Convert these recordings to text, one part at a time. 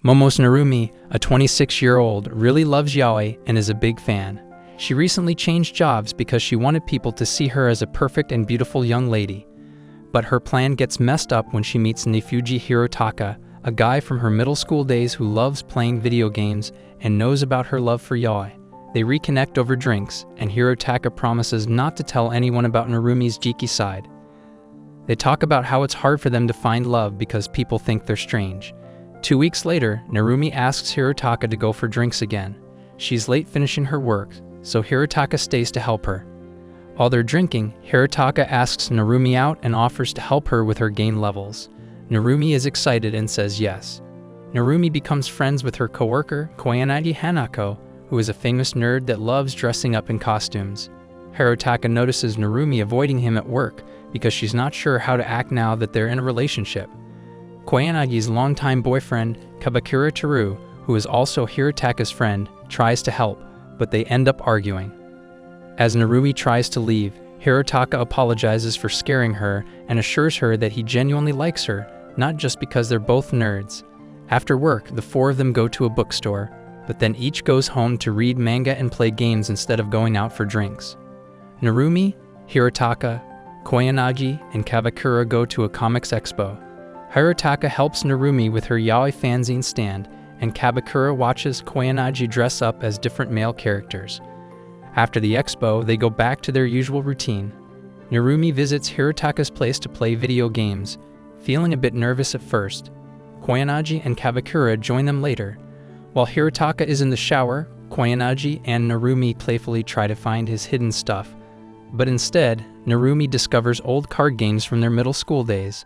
Momo's Narumi, a 26-year-old, really loves yaoi and is a big fan. She recently changed jobs because she wanted people to see her as a perfect and beautiful young lady. But her plan gets messed up when she meets Nifuji Hirotaka, a guy from her middle school days who loves playing video games and knows about her love for yaoi. They reconnect over drinks, and Hirotaka promises not to tell anyone about Narumi's geeky side. They talk about how it's hard for them to find love because people think they're strange. 2 weeks later, Narumi asks Hirotaka to go for drinks again. She's late finishing her work, so Hirotaka stays to help her. While they're drinking, Hirotaka asks Narumi out and offers to help her with her game levels. Narumi is excited and says yes. Narumi becomes friends with her coworker, Koyanagi Hanako, who is a famous nerd that loves dressing up in costumes. Hirotaka notices Narumi avoiding him at work because she's not sure how to act now that they're in a relationship. Koyanagi's longtime boyfriend, Kabakura Teru, who is also Hirotaka's friend, tries to help, but they end up arguing. As Narumi tries to leave, Hirotaka apologizes for scaring her and assures her that he genuinely likes her, not just because they're both nerds. After work, the four of them go to a bookstore, but then each goes home to read manga and play games instead of going out for drinks. Narumi, Hirotaka, Koyanagi, and Kabakura go to a comics expo. Hirotaka helps Narumi with her yaoi fanzine stand, and Kabakura watches Koyanagi dress up as different male characters. After the expo, they go back to their usual routine. Narumi visits Hirotaka's place to play video games, feeling a bit nervous at first. Koyanagi and Kabakura join them later. While Hirotaka is in the shower, Koyanagi and Narumi playfully try to find his hidden stuff. But instead, Narumi discovers old card games from their middle school days.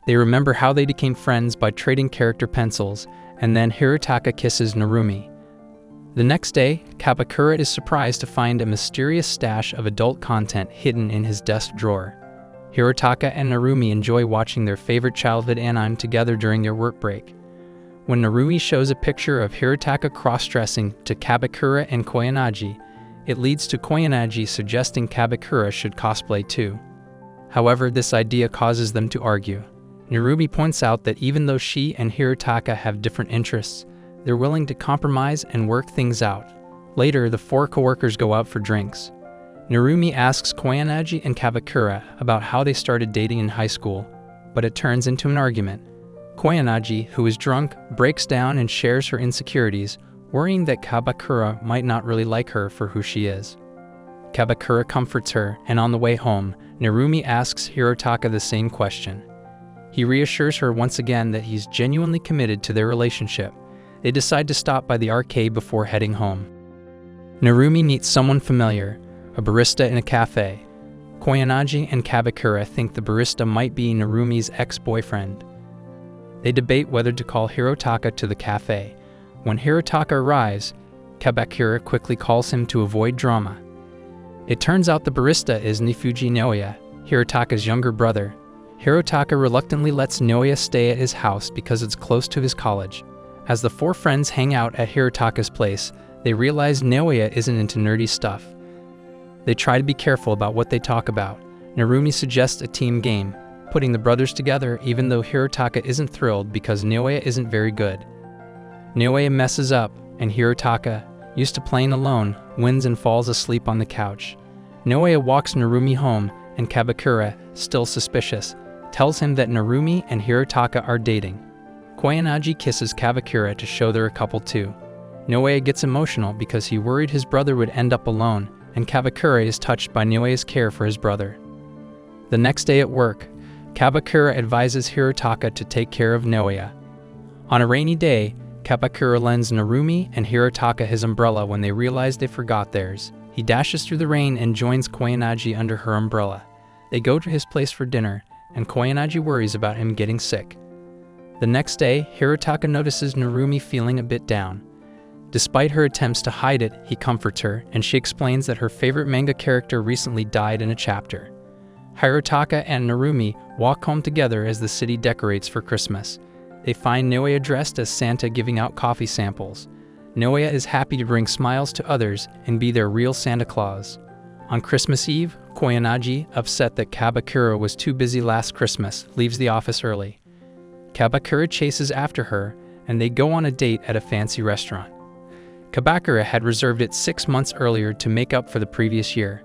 They remember how they became friends by trading character pencils, and then Hirotaka kisses Narumi. The next day, Kabakura is surprised to find a mysterious stash of adult content hidden in his desk drawer. Hirotaka and Narumi enjoy watching their favorite childhood anime together during their work break. When Narumi shows a picture of Hirotaka cross-dressing to Kabakura and Koyanagi, it leads to Koyanagi suggesting Kabakura should cosplay too. However, this idea causes them to argue. Narumi points out that even though she and Hirotaka have different interests, they're willing to compromise and work things out. Later, the four coworkers go out for drinks. Narumi asks Koyanagi and Kabakura about how they started dating in high school, but it turns into an argument. Koyanagi, who is drunk, breaks down and shares her insecurities, worrying that Kabakura might not really like her for who she is. Kabakura comforts her, and on the way home, Narumi asks Hirotaka the same question. He reassures her once again that he's genuinely committed to their relationship. They decide to stop by the arcade before heading home. Narumi meets someone familiar, a barista in a cafe. Koyanagi and Kabakura think the barista might be Narumi's ex-boyfriend. They debate whether to call Hirotaka to the cafe. When Hirotaka arrives, Kabakura quickly calls him to avoid drama. It turns out the barista is Nifuji Naoya, Hirotaka's younger brother. Hirotaka reluctantly lets Naoya stay at his house because it's close to his college. As the four friends hang out at Hirotaka's place, they realize Naoya isn't into nerdy stuff. They try to be careful about what they talk about. Narumi suggests a team game, putting the brothers together even though Hirotaka isn't thrilled because Naoya isn't very good. Naoya messes up, and Hirotaka, used to playing alone, wins and falls asleep on the couch. Naoya walks Narumi home, and Kabakura, still suspicious, tells him that Narumi and Hirotaka are dating. Koyanagi kisses Kabakura to show they're a couple too. Naoya gets emotional because he worried his brother would end up alone, and Kabakura is touched by Naoya's care for his brother. The next day at work, Kabakura advises Hirotaka to take care of Naoya. On a rainy day, Kabakura lends Narumi and Hirotaka his umbrella when they realize they forgot theirs. He dashes through the rain and joins Koyanagi under her umbrella. They go to his place for dinner, and Koyanagi worries about him getting sick. The next day, Hirotaka notices Narumi feeling a bit down. Despite her attempts to hide it, he comforts her, and she explains that her favorite manga character recently died in a chapter. Hirotaka and Narumi walk home together as the city decorates for Christmas. They find Naoya dressed as Santa giving out coffee samples. Naoya is happy to bring smiles to others and be their real Santa Claus. On Christmas Eve, Koyanagi, upset that Kabakura was too busy last Christmas, leaves the office early. Kabakura chases after her, and they go on a date at a fancy restaurant. Kabakura had reserved it 6 months earlier to make up for the previous year.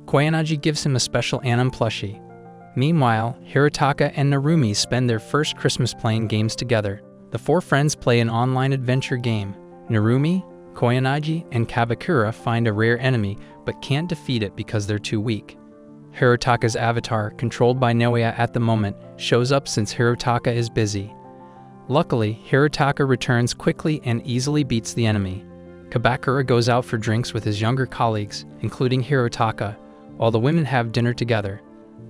Koyanagi gives him a special anime plushie. Meanwhile, Hirotaka and Narumi spend their first Christmas playing games together. The four friends play an online adventure game. Narumi, Koyanagi, and Kabakura find a rare enemy but can't defeat it because they're too weak. Hirotaka's avatar, controlled by Naoya at the moment, shows up since Hirotaka is busy. Luckily, Hirotaka returns quickly and easily beats the enemy. Kabakura goes out for drinks with his younger colleagues, including Hirotaka, while the women have dinner together.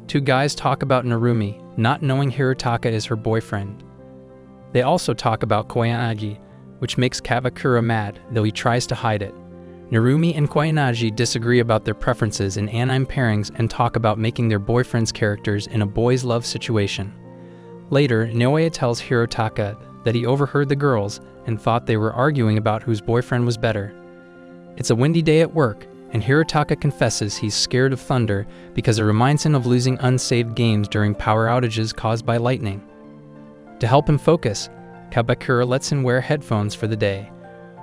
Two guys talk about Narumi, not knowing Hirotaka is her boyfriend. They also talk about Koyanagi, which makes Kabakura mad, though he tries to hide it. Narumi and Koyanagi disagree about their preferences in anime pairings and talk about making their boyfriends characters in a boys' love situation. Later, Naoya tells Hirotaka that he overheard the girls and thought they were arguing about whose boyfriend was better. It's a windy day at work, and Hirotaka confesses he's scared of thunder because it reminds him of losing unsaved games during power outages caused by lightning. To help him focus, Kabakura lets him wear headphones for the day.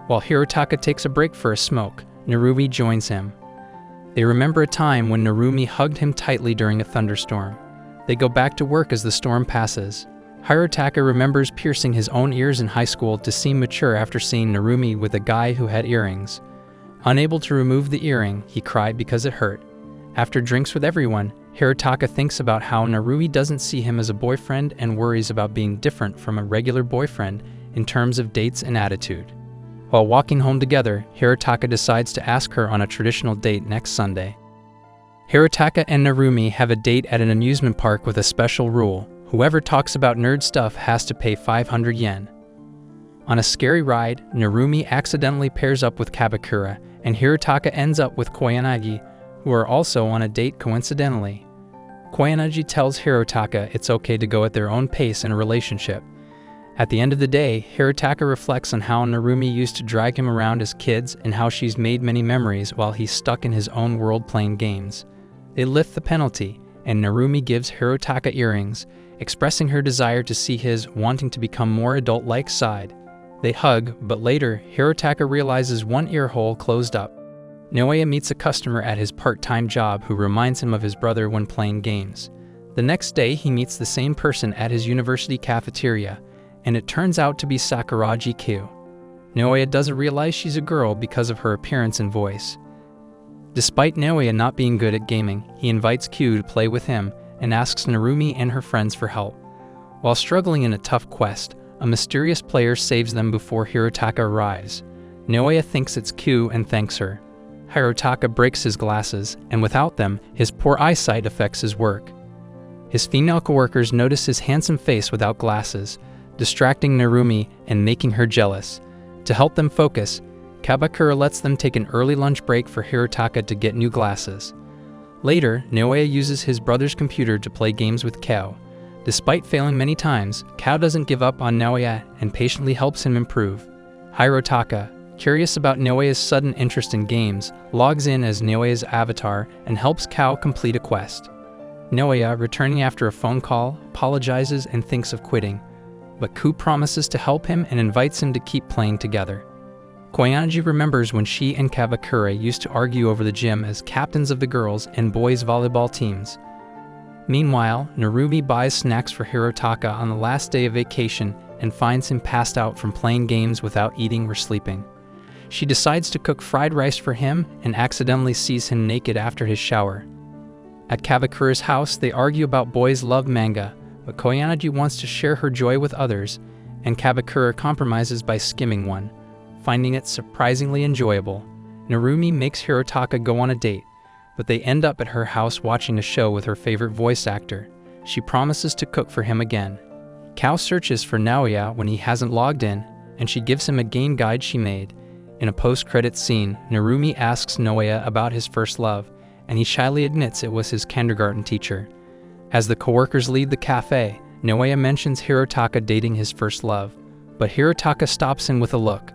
While Hirotaka takes a break for a smoke, Narumi joins him. They remember a time when Narumi hugged him tightly during a thunderstorm. They go back to work as the storm passes. Hirotaka remembers piercing his own ears in high school to seem mature after seeing Narumi with a guy who had earrings. Unable to remove the earring, he cried because it hurt. After drinks with everyone, Hirotaka thinks about how Narumi doesn't see him as a boyfriend and worries about being different from a regular boyfriend in terms of dates and attitude. While walking home together, Hirotaka decides to ask her on a traditional date next Sunday. Hirotaka and Narumi have a date at an amusement park with a special rule. Whoever talks about nerd stuff has to pay 500 yen. On a scary ride, Narumi accidentally pairs up with Kabakura, and Hirotaka ends up with Koyanagi, who are also on a date coincidentally. Koyanagi tells Hirotaka it's okay to go at their own pace in a relationship. At the end of the day, Hirotaka reflects on how Narumi used to drag him around as kids and how she's made many memories while he's stuck in his own world playing games. They lift the penalty, and Narumi gives Hirotaka earrings, expressing her desire to see his wanting to become more adult-like side. They hug, but later, Hirotaka realizes one ear hole closed up. Naoya meets a customer at his part-time job who reminds him of his brother when playing games. The next day, he meets the same person at his university cafeteria, and it turns out to be Sakuragi Q. Naoya doesn't realize she's a girl because of her appearance and voice. Despite Naoya not being good at gaming, he invites Q to play with him and asks Narumi and her friends for help. While struggling in a tough quest, a mysterious player saves them before Hirotaka arrives. Naoya thinks it's Q and thanks her. Hirotaka breaks his glasses, and without them, his poor eyesight affects his work. His female coworkers notice his handsome face without glasses, distracting Narumi and making her jealous. To help them focus, Kabakura lets them take an early lunch break for Hirotaka to get new glasses. Later, Naoya uses his brother's computer to play games with Kao. Despite failing many times, Kao doesn't give up on Naoya and patiently helps him improve. Hirotaka, curious about Naoya's sudden interest in games, logs in as Naoya's avatar and helps Kao complete a quest. Naoya, returning after a phone call, apologizes and thinks of quitting, but Ku promises to help him and invites him to keep playing together. Koyanagi remembers when she and Kabakura used to argue over the gym as captains of the girls' and boys' volleyball teams. Meanwhile, Narumi buys snacks for Hirotaka on the last day of vacation and finds him passed out from playing games without eating or sleeping. She decides to cook fried rice for him and accidentally sees him naked after his shower. At Kabakura's house, they argue about boys love manga, but Koyanagi wants to share her joy with others, and Kabakura compromises by skimming one, finding it surprisingly enjoyable. Narumi makes Hirotaka go on a date, but they end up at her house watching a show with her favorite voice actor. She promises to cook for him again. Kao searches for Naoya when he hasn't logged in, and she gives him a game guide she made. In a post-credits scene, Narumi asks Naoya about his first love, and he shyly admits it was his kindergarten teacher. As the coworkers leave the cafe, Naoya mentions Hirotaka dating his first love, but Hirotaka stops him with a look.